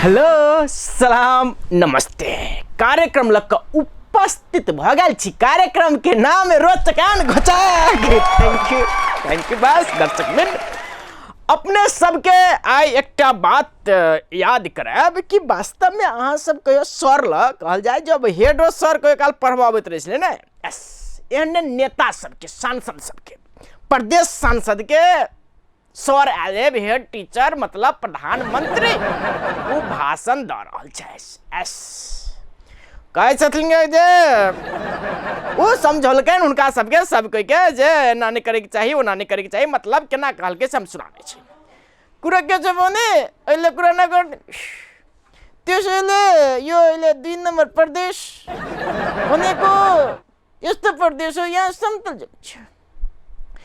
Hello सलाम नमस्ते कार्यक्रम लग उपस्थित भ गेल छी। कार्यक्रम के नाम रोचकान घोचाक। थैंक यू बस दर्शकबिन अपने सबके आइ एकटा बात याद करायब कि वास्तव में अहाँ सब कहियो सर ल कहल जाए जब हेडो सर कहियो काल पढ़बाबैत रहै छलै ने यस एहने नेता सबके सांसद सबके प्रदेश सांसद के सर एज हेड टीचर मतलब प्रधानमंत्री वो भाषण द रहल छै एस कहै छथिन जे वो समझौलकैन हुनका सबके सब कोई के जे एना नहीं करे के चाहिए ओना नहीं करे के चाहिए मतलब केना कहलकै से हम सुनाबै छी। कुरा के छै भने अहिले कुरा न गर्नु त्यसैले यो अहिले 2 नम्बर प्रदेश भनेको यस्तो प्रदेश हो यहाँ समतल जमिन छ।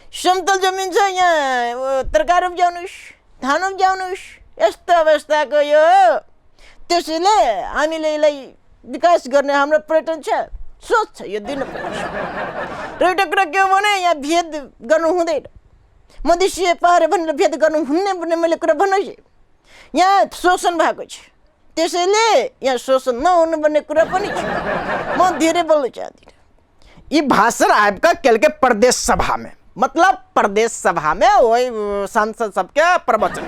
समतल जमिन छ यहाँ तरकारी उब्जाउनुस् धान उब्जाउनुस् यस्तो अवस्थाको यो त्यसैले हामीले यसलाई विकास गर्ने हाम्रो पर्यटन छ सोच छ यो दिन पर्छ। र एउटा कुरा के हो भने यहाँ भेद गर्नु हुँदैन मधेसी पहाडी भनेर भेद गर्नु हुन्न भन्ने मैले कुरा भन्नु छ। यहाँ शोषण भएको छ त्यसैले यहाँ शोषण नहुनु भन्ने कुरा पनि छ। म धेरै बोल्न चाहदिनँ। यी भाषण आपका केल के प्रदेश सभा में मतलब प्रदेश सभा में वही सांसद सबके प्रवचन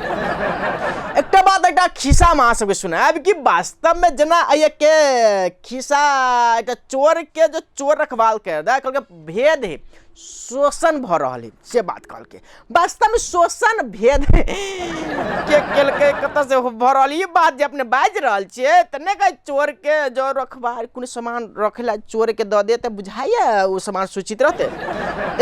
एक बात एक खिस्सा में सबके सुनाब कि वास्तव में जना आइए के खिस्सा एक चोर के जो चोर रखवाल कर दे कल के भेद है शोषण भ रहल है से बात कल के वास्तव में शोषण भेद के कत से भ रहल ये बात जे अपने बाज रहल छिए त ने कह चोर के जो रखवाल कुछ सामान रखेला चोर के द दे त बुझाइए वो सामान सूचित रहते।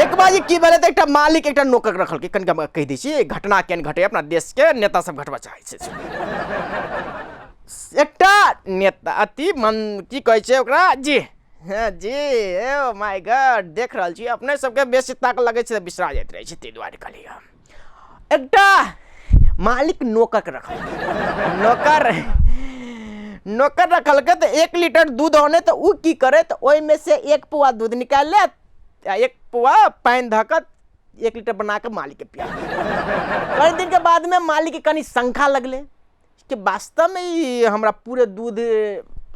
एक बाजी की भेले त एकटा मालिक एकटा नौकर रखल के कनिका कह दै छी घटना केन घटे अपना देश के नेता सब घटबा चाहै छै। एकटा नेता अति मन की कहै छै ओकरा जी जी ओ माय गॉड देख रहल छी अपने सबके बेसी ताक लगे छै बिसरा जाइत रहै छै तै दुआरे कहली एकटा मालिक नौकर के रखल नौकर रखल के त 1 लीटर दूध होने त उ की करे त ओइ में से 1 पुआ दूध निकाल ले 1 पुआ पानी धक 1 लीटर बना के मालिक के पिया। कई दिन के बाद में मालिक के कनी शंका लगले कि वास्तव में हमरा पूरे दूध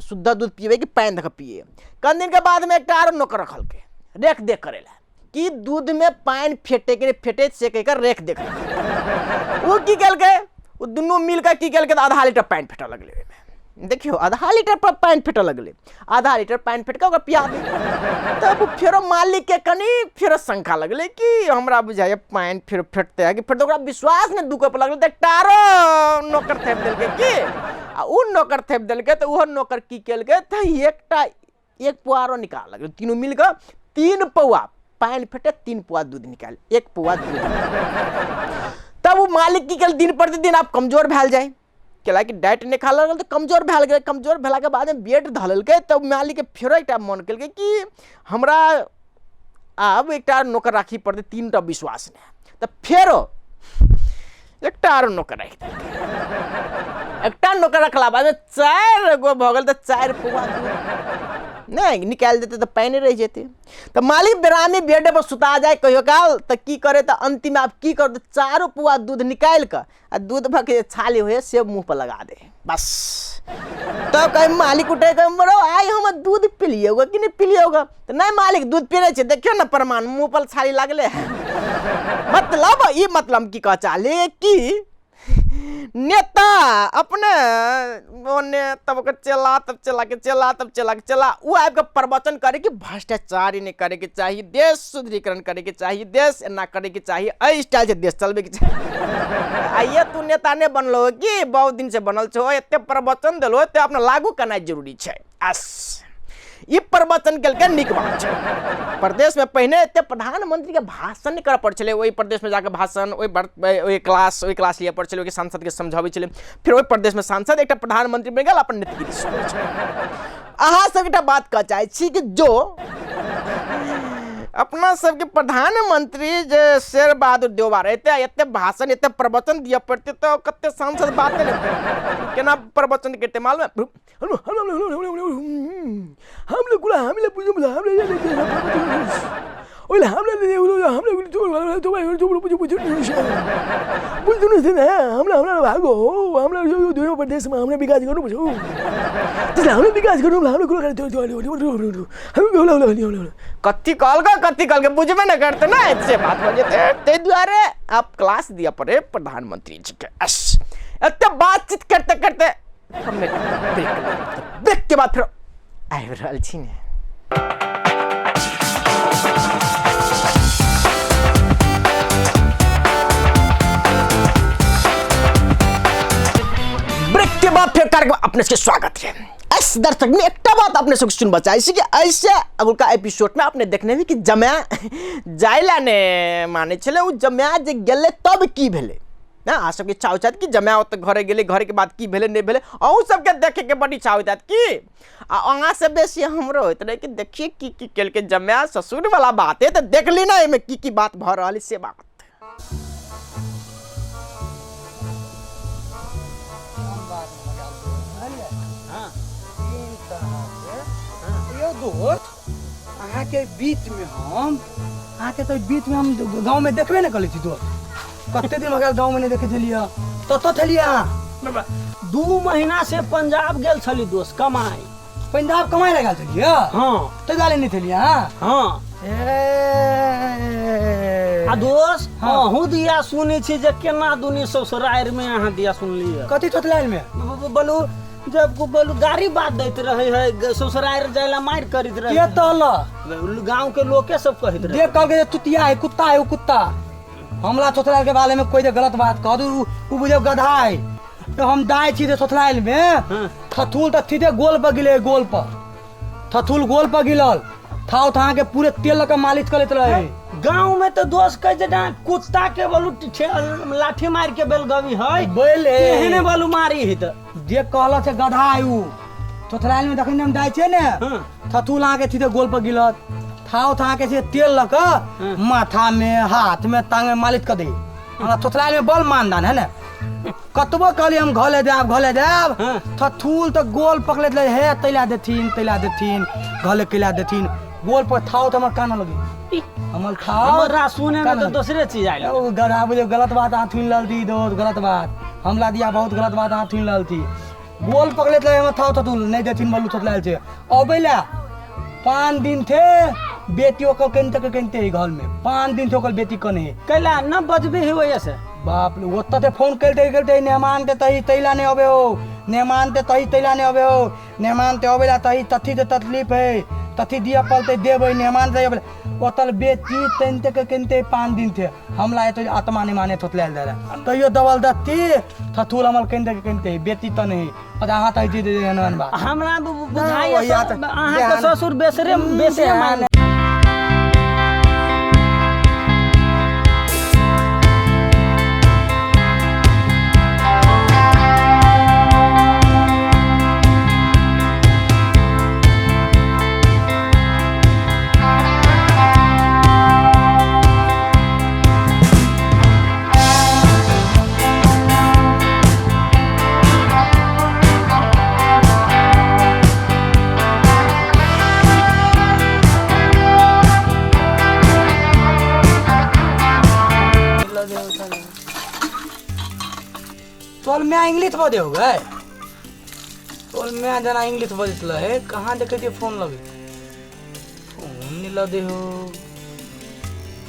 शुद्ध दूध पिए कि पानी धक पिए। कई दिन के बाद में एक आरो नौकर रखल के रेख देख करेला कि दूध में पानी फेटे के फेटे से कर रेख देख वो की कल के वो दोनों मिलकर की कल के आधा लीटर पानी फेटा लगले। देखियो आधा लीटर पर पानी फेटा लगले आधा लीटर पानी फेट के पिया दे तब फिर मालिक के कनी फिर शंका लगले कि हमरा बुझाए पानी फिर फेटते है कि फिर तो विश्वास में दुख पर लगले टारो नौकर थेप दिल के कि आ उ नौकर थेप दिल के तो वो नौकर की केल के त एकटा 1 पुआरो निकाल लगले तीनों मिल के 3 पुआ पानी फेटे 3 पुआ दूध निकाल 1 पुआ दूध तब वो मालिक की केल दिन प्रतिदिन आप कमजोर भेल जाए केला कि डाइट नहीं खा लगल तो कमजोर भेल गए कमजोर भेला के बाद में वेट धलल के तब मालिक के फिर एकटा मन कल के कि हमरा अब एकटा नौकर राखी पड़ते 3टा विश्वास ने तो फेरो एकटा आरो नौकर राखी एकटा नौकर रखला बाद में 4 गो भगल तो 4 पुआ नहीं निकाल देते तो पानी रह जेते तो मालिक बेरामी बेड पर सुता जाए कहियो काल तो की करे तो अंतिम आप की कर 4 पुआ दूध निकाल कर आ दूध भर के छाली हुए से मुंह पर लगा दे बस। तो कहीं मालिक उठे कह मरो आई हम दूध पी लिए होगा कि नहीं पी लिए होगा तो नहीं मालिक दूध पीने छे देखियो ना प्रमाण मुंह पर छाली लागले मतलब ये मतलब की कह चाले कि नेता अपने ओने तब चला तब चला के चला तब चला के चला वो आपका प्रवचन करे कि भ्रष्टाचार नहीं करे के चाहिए देश सुदृढ़ीकरण करे के चाहिए देश एना करे के चाहिए अ स्टाइल से देश चलबे के चाहिए। आइए तू नेता ने बनलो कि बहुत दिन से बनल छो एते प्रवचन देलो एते अपना लागू करना जरूरी छै अस ये प्रवचन के निक बात छै। प्रदेश में पहले एते प्रधानमंत्री के भाषण नहीं कर पड़ छले वही प्रदेश में जाके भाषण वही क्लास लिए पड़ छले सांसद के समझावे छले फिर वही प्रदेश में सांसद एक प्रधानमंत्री बन गेल अपन नीति अहाँ सब एकटा बात कह चाहे छी कि जो अपना सबके प्रधानमंत्री जे शेर बहादुर देवबा रहते एते भाषण एते प्रवचन दिया पड़ते तो कते सांसद बात नहीं केना प्रवचन करते मालूम हम लोग ओले हमरा बुझ्नुस् न हमरा भागो हो हमरा यो दुई प्रदेशमा हामीले विकास गर्नुपर्छ हो त्यसले हामीले विकास गर्नु हाम्रो कुरा कत्ती कॉल के बुझबे न करते ना ऐसे बात हो जाते ते द्वारे आप क्लास दिया पड़े प्रधानमंत्री जी के इतने बातचीत करते करते हमने ब्रेक के बाद फिर आए रहल छी ने ब्रेक के बाद फिर कार्यक्रम अपने से स्वागत है। ऐसे दर्शक में एक बात अपने से सुन बचा कि ऐसे अगुल का एपिसोड में आपने देखने भी कि जमाया जाइला ने माने चले वो जमाया जे गेले तब की भेले ना आ सबके चाव चाहत कि जमाया तो घरे गेले घर के बाद की भेले नहीं भेले और सबके देखे के बड़ी चाव चाहत कि आगा से बेसी हमरो होत रहे कि देखिए की केल के जमाया ससुर वाला बात है तो देख ली ना एमे की बात भ रहल से बात अहाँ के बीच में हम गांव में देखबे न कले छी दोस्त कते दिन हो गेल गांव में नहीं देखे छलिए तो छलिए 2 महीना से पंजाब गेल छली दोस्त कमाई पंजाब कमाई लगा छलिए हां तो गाले नहीं छलिए हां आ दोस्त अहू दिया सुनी छी जे केना दुनी ससुराल में अहाँ दिया सुनलिए कथि थोतलाल में बोलू जब बोलू गाड़ी बात देते रहे है ससुराल जाइला मार करित रहे के तल गांव के लोग के सब कहत रहे देख कह के तुतिया है कुत्ता है वो कुत्ता हमला ससुराल के बारे में कोई गलत बात कह दू उ बुझे गधा है तो हम दाई छी ससुराल में थथुल तो सीधे गोल पर गिले गोल पर थथुल गोल पर गिलल थाव था के पूरे तेल का मालिश करत रहे गांव में तो दोस्त कह जे कुत्ता के बोलू लाठी मार के बेलगवी है बोले एहने बोलू मारी है तो देख कहला से गधा है उ ससुराल में देखन हम दाई छे ने थथुल आ के सीधे गोल पर गिलत थाव था के से तेल लक माथा में हाथ में टांग में मालिश कर दे हमरा ससुराल में बल मानदान है ना कतबो कहली हम घले देब थथुल तो गोल पकड़े ले हे तैला देथिन घले केला देथिन गोल पर थाव तो हमर कान लगी हमर खाओ हमरा सुने में तो दूसरे चीज आइल ओ गधा बुझे गलत बात हाथ थुन लल दी दोस्त गलत बात हमला दिया बहुत गलत बात हाथ थुन लल थी गोल पकड़े ले हम थाव थथुल नहीं देथिन बोलू ससुराल छे अबेला 5 दिन थे बेटियों को कनते घर में 5 दिन थे ओकर बेटी कने कैला न बजबे है वैसे बाप रे ओत्ता ते फोन करते नेमान ते तही तैला ने अबे हो नेमान ते तही तैला ने अबे हो नेमान ते अबेला तही तथी ते तकलीफ है तथी दिया पलते देबे नेमान ते अबे ओतल बेटी तनते के कनते 5 दिन थे हमला तो आत्मा ने माने थोतलाल दादा तइयो दवल दत्ती थथुल हमल कनते बेटी त नहीं अहाँ तही दे देनन बा हमरा बुझाई अहाँ के ससुर बेसरे मान तोल में इंग्लिश बदे हो गए तोल में जना इंग्लिश बजत है कहाँ देखे थे फोन लगे फोन नहीं लदे हो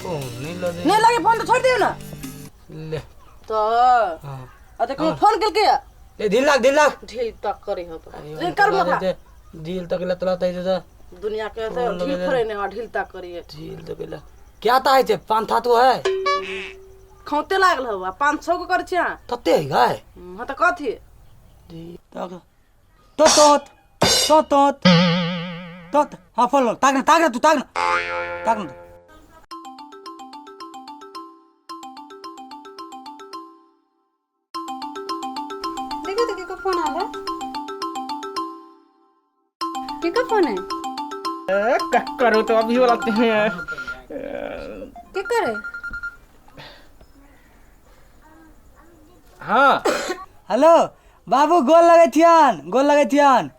फोन नहीं लगे फोन तो छोड़ दियो ना ले तो अते को फोन कर के ले ढील लाग ढील तक करे हो ढील कर मत ढील तक लतला तई दे दुनिया के तो ढील करे ने ढील तक करिए ढील तक ले क्या ता है पान था तो है खौते लागल हो 500 को कर छिया तते है गाय हां त कथि तक तो हां फोन ताक तू देखो का फोन आला क्या फोन है क्या करो तो अभी वाला क्या करे हाँ हेलो बाबू गोल लगे थियन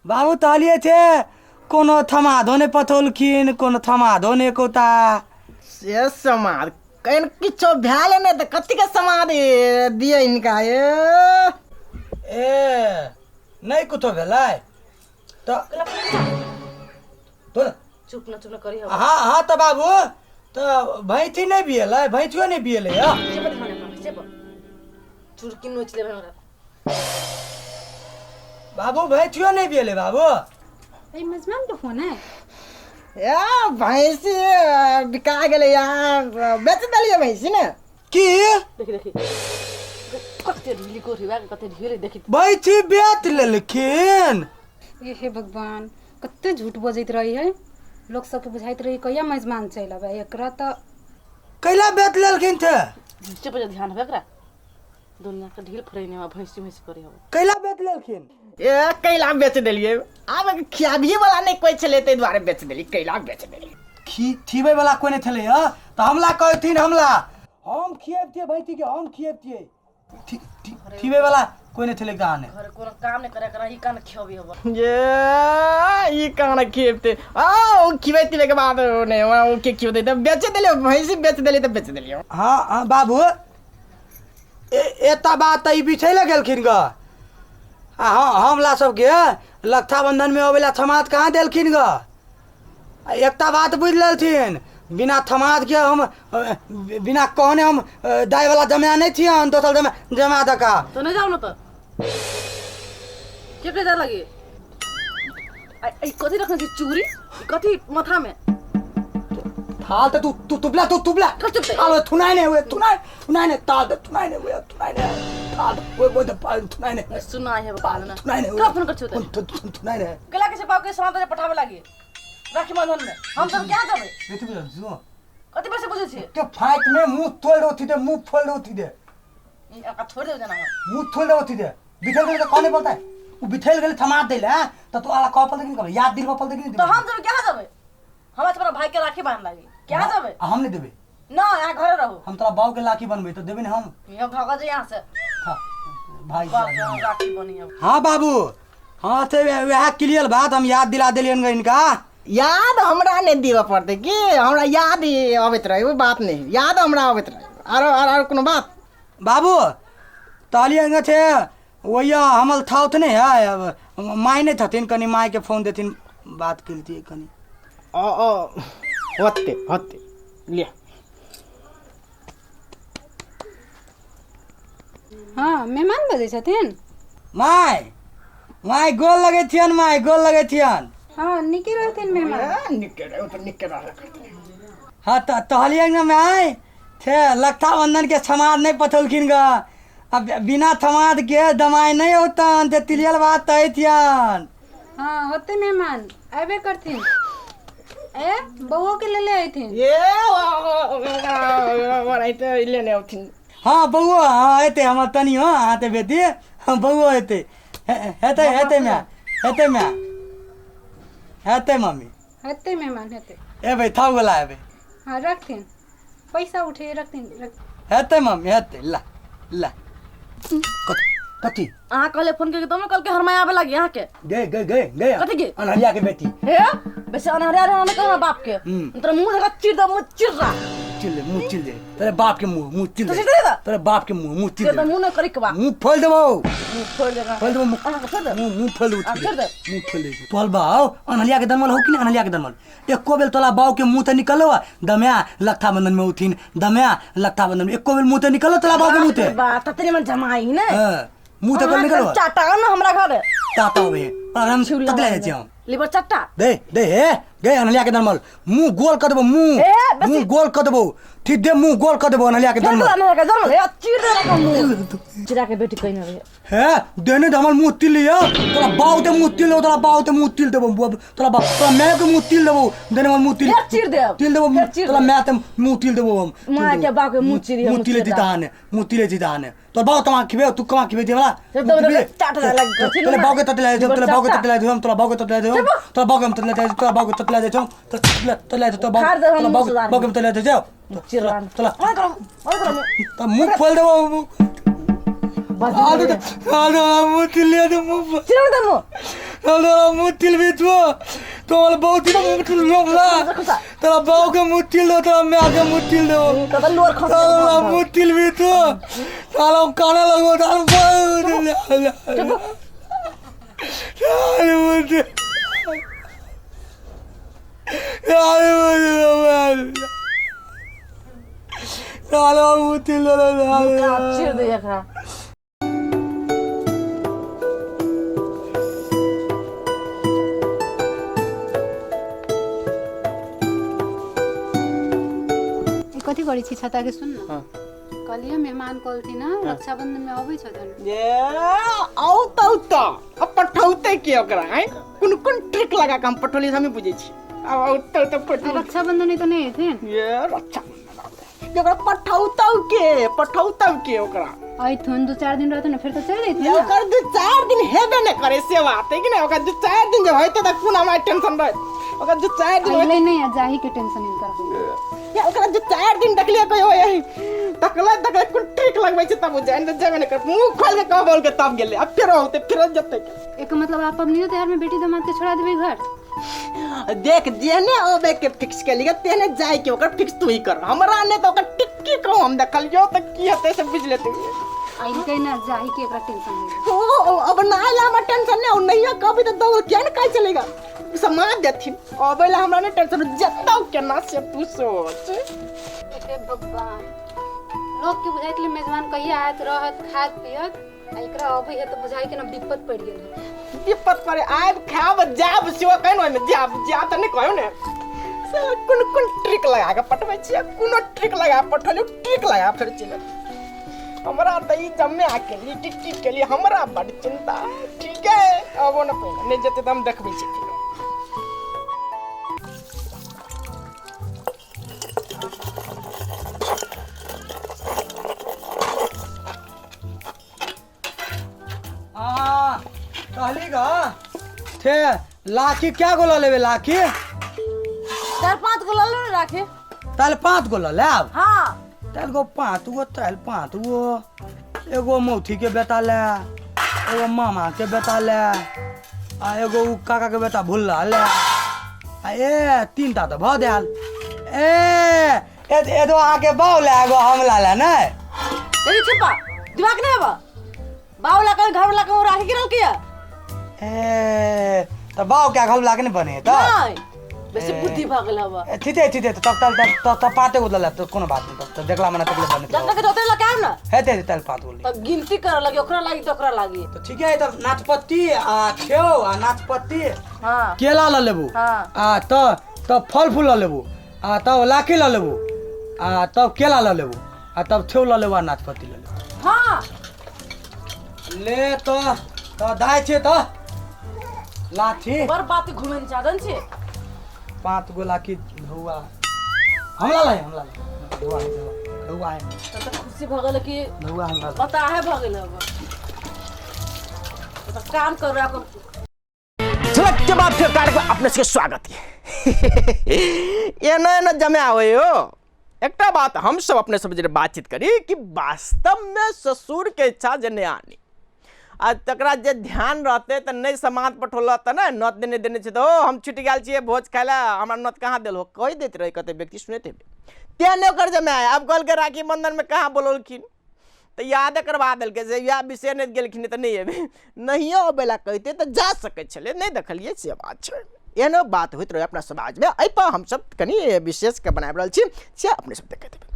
बाबू तहलिए थे कोनो थमाधो ने पथोलखिन कोनो थमाधो ने कोता से समाद कहीं किछो भैल ने तो कथी के समाद दिए इनका ये ए नहीं कुछो भेलै तो चुप न करी हो हाँ हाँ तो बाबू तो भैंसी नहीं बियलै भैंसियो नहीं बियलै चुरकी नोच ले हमरा बाबू भैंसियो नहीं बियलै बाबू ए मेजबान के फोन है या भैंसी बिका गेले यार बेच दलिए भैंसी ने की देखी कते ढीली कोठी बा कते ढीली देखी भैंसी बेच लेलखिन ये हे भगवान कते झूठ बजैत रही है लोग सबके बुझाइत रही कहिया मेजबान चल आबे एकरा तो कैला बेच लेलखिन थे नीचे पे ध्यान है एकरा दुनिया के ढील फरैने में भैंसी भैंसी करी हो कैला बेच लेलखिन ए कैला बेच देलिए अब खियाबिए वाला नहीं कोई चले ते द्वारे बेच देली कैला बेच देली खीबे वाला कोई नहीं थले ह तो हमला कहथिन हमला हम खिएबतिए भैंसी के हम खिएबतिए खीबे वाला कोई नहीं थले गाने घर कोनो काम नहीं करे करा ई कान खियाबी हो ये ई काना खेपते आ ओ खिवेती के बाद ने ओ के क्यों दे बेच देले भैंसी बेच देली तो बेच देली हाँ हाँ बाबू एता बात ई बिछै गेलखिन ग हाँ हमला सबके रक्षाबंधन में अबेला थमाद कहाँ देलखिन ग एकता बात बुझ लेलथिन बिना थमाद के हम बिना कहने हम दाई वाला जमा नहीं थी हम दोसर जमा दका तो नहीं जाओ ना तो के जा लगी आई कथी रखने छी चूरी कथी माथा में थाल तो तू तुबला चुप से थाल थुनाई नहीं हुए थुनाई नहीं ताल थुनाई नहीं हुए थुनाई नहीं थाल वो थुनाई नहीं सुना है बता ना थुनाई नहीं का फोन कर छुते थुनाई नहीं गला के से पाव के समाज में पठावे लागी राखी बंधन में हम सब क्या जाबे बेटू जो कथी पैसे बुझे छी तो फाइट में मुंह तोड़ होती दे मुंह फोड़ होती दे ई का छोड़ दे जना मुंह थोड़ होती दे बिठल गए तो कौन बोलता है वो बिठल गए थमा देले हैं तो तू आला कॉपल देखिन कर याद दिल कॉपल देखिन तो हम सब क्या जाबे हम अपना भाई के राखी बांध लागी क्या जाबे हम नहीं देबे ना यहाँ घरे रहो हम तोरा बाव के लाठी बनबे तो देबे नहीं हम ये भागा जे यहाँ से हाँ, भाई बाप रे, हम राखी बनी अब हाँ बाबू हाँ से वह क्लियर बात हम याद दिला दिलियन ग इनका याद हमरा ने दिवा पड़ते कि हमरा याद आबत रहे वो बात नहीं याद हमरा आबत रहे और कोनो बात बाबू तालियन थे वैया हमल था तो नहीं है अब माई नहीं थथिन कनी माई के फोन देथिन बात करती कनी होते लिया हाँ मेहमान बजे छथिन माई गोल लगे थियन माई गोल लगे थियन हाँ निके रहथिन मेहमान निके हाँ तहलियन में आए थे लगता बंधन के समाज नहीं पथलखिन गा अब बिना थमाद के दमाई नहीं होतन ते तिलियल बात तय थियन हाँ होते मेहमान आबे करथिन ए बउओ के ले आइथिन ये वराइते लेने आउथिन हाँ बउआ हाँ हेते हमर तनी हो आते बेटी हाँ बउआ हेते हेते मैं हेते मम्मी हेते मेहमान हेते ए भाई था बोला है हाँ रखथिन पैसा उठे रखथिन हेते मम्मी हेते ला कथी अहाँ कहले फोन करके तुम कल के हरमाया आवे लगी यहाँ के गए कथी के? अनहरिया के बेटी हे वैसे अनहरिया रहने कहना बाप के तेरा मुंह देखा चिर दो मुंह चिर रहा मुंह चिल दे तेरे बाप के मुंह चिल तो दे सीधे दा तेरे बाप के मुंह चिल तेरा दे मुंह न करी के बा मुंह खोल देबो मुंह छोड़ देगा खोल देबो अहाँ के छोड़ दे मुंह खोल दे छोड़ दे मुंह खोल दे तोल बाव अनहरिया के दनमल हो कि अनहरिया के दनमल एको बेल तोला बाव के मुंह ते निकलो दम्या लखा बंधन में उठिन दम्या लखा बंधन में एको बेल मुंह ते निकलो तोला बाव के मुंह ते बात ततनी मन जमाई ने हां मुंह ते निकलो चाटा ना हमरा घर ताता होवे पर हम ततले है हम लिवर चट्टा दे हे गए अनहरिया के दनमल मुंह गोल कर देबो मुंह गोल कर देबो ठीक दे मुंह गोल कर देबो अनहरिया के दनमल खेला का जन्म है चिर दे का मुंह चिरा के बेटी कहीं रहे है देने दमल मुंह तिल लिया तोरा बाव ते मुंह तिल तोरा बाव ते मुंह तिल देबो तोरा बाव तोरा मैं के मुंह तिल देबो देने मुंह तिल चिर दे तिल देबो तोरा मैं ते मुंह तिल देबो हम मां के बाप के मुंह चिरी मुंह तिल दिताने तोर बाव तमा खिबे तू कमा खिबे देला चाटा लग तोरे बाव के ततले तोरे बाव के ततले हम तोरा बाव के ततले तोरा बाव के ततले तोरा बाव के ततले हम ततले तो बाव के ततले जाओ चिरा चला तो मुंह खोल देबो मुतिल तो मुंह चिरौडा मुतिल भी तो वाला बहुत ही मुतिल लोगला तेरा बाव के मुतिल दो तेरा मैं आगे मुतिल दो त लोर खस तेरा मुतिल भी तो ताला काना लगो ताला बहुत मुतिल चिर दे एकरा कथी करै छी छता के सुन न कलिया मेहमान कल थी ना रक्षाबंधन में अबै छ धन ये औ अब पठौते के ओकरा हैं कुन ट्रिक लगा के हम पठौली हमें बुझे छी अब औ पठौली रक्षाबंधन तो नहीं थे ये रक्षाबंधन ओकरा पठौतौ के ओकरा आई थोन 2-4 दिन रहतो ना फिर तो चल जैते ओकर 2-4 दिन हेबे न करे से बात है कि ना ओकर 2-4 दिन जब होइतो त कुन हमरा टेंशन रह ओकर 2-4 दिन अहिले नहीं आ जाही के टेंशन इनकर या ओकरा 2-4 दिन देखलिए कोई होय तकला कुन ट्रिक लगबै छै तब जान त जेबे न कर मुंह खोल के कह बोल के तब गेले अब फिर होते फिर जते एक मतलब आप अब नहीं त्योहार में बेटी दामाद के छोड़ा देबे घर देख जेने ओबे के फिक्स के लिए तेने जाय के ओकर फिक्स तू ही कर हमरा ने तो ओकर टिक्की को हम देखलियो त की हेते से बुझ लेते आई कहीं ना जाही के एकरा टेंशन है ओ अब ना आला हम टेंशन नहीं नहीं कभी तो दो क्या न काय चलेगा समाज देथिन अबेला हमरा ने टेंशन जताओ केना से तू सोच हे भगवान लोग के बुझाइत ले मेजबान कहिया आत रहत खात पियत एकरा अबै है तो बुझाई के ना विपत पड़ गेल विपत करे आब खाब जाब से कहन ओय में जाब त नहीं कहयो ने से कुन ट्रिक लगा के पटबै छी कुनो ट्रिक लगा पठलियो ट्रिक लगा फिर चले हमरा त ई जम्मे आके टिक के लिए हमरा बड़ चिंता ठीक है अब न पहिने नहीं जते त हम देखबै छी कहली गा थे लाठी क्या गोला लेबे लाठी 4-5 गो लल्लू ने राखे ताल 5 गोला लेब हां ताल गो 5 गो ताल 5 गो एगो मौठी के बेटा ले एगो मामा के बेटा ले आ एगो काका के बेटा भुल्ला ले आ ए 3टा तो भ देल ए तो आके बाव ले एगो हमला ले नै तेरी छपा दिमाग नहीं बा बावला कर घर वाला को राखे गिरल किया ए तो बाव क्या घौला के नहीं बने त नहीं वैसे बुद्धि भागल हवा ठीते तब पाते को दला तो कोनो बात नहीं तो देखला मने तकले बने जब तक दोते लगा ना हेते तल पात बोली तब गिनती कर लगे ओकरा लागी तो ओकरा लागी तो ठीक है तब नाचपत्ती आ खेओ आ नाचपत्ती हां केला ल लेबू हां आ त फल फूल ल लेबू आ तब लाठी ल लेबू आ तब केला ल लेबू आ तब खेओ ल लेबू आ नाचपत्ती ल लेबू हां ले तो दाय छे तो लाठी बर बात घुमे न चादन छे 5 गो लाठी धुआ हमला ले धुआ है तो खुशी भगल कि धुआ हमला बता है भगल हवा तो काम कर रहा को झलक के बाद फिर कार्यक्रम अपने से स्वागत है ये न जमे आवे हो एकटा बात हम सब अपने सब जे बातचीत करी कि वास्तव में ससुर के इच्छा जे नहीं आनी आ तकरा जे ध्यान रहते त नहीं सामान पठोल त ना नत देने छे तो हम छुट गेल छिए भोज खाइला हमरा नत कहाँ देल हो कह देत रहे कते व्यक्ति सुनते ते ने ओकर जमे आए अब गल के राखी बंधन में कहाँ बोललखिन तो याद करवा दिल के जे या विषय नहीं गेलखिन त नहीं अबे नहीं अबेला कहते तो जा सके छले नहीं देखलिए से बात छै एनो बात होइत रहे अपना समाज में एहि पर हम सब कनी विशेष के बनाब रहल छी से अपने सब देखे देबे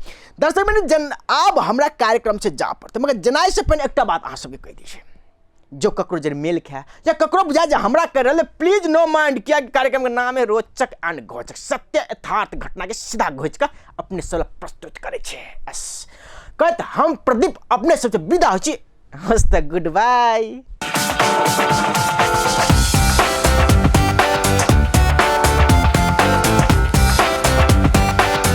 दर्शक मिनट अब हमरा कार्यक्रम से जा पड़ते मगर जनाई से पहले एकटा बात अहाँ सबके कह दी छै जो ककरो जर मेल खाए या ककरो बुझा जे हमरा कर रहे प्लीज नो माइंड किया कार्यक्रम का नाम है रोचक एंड घोचक सत्य यथार्थ घटना के सीधा घोच कर अपने सब प्रस्तुत करे छे यस कहत हम प्रदीप अपने सबसे विदा हो छी गुड बाय।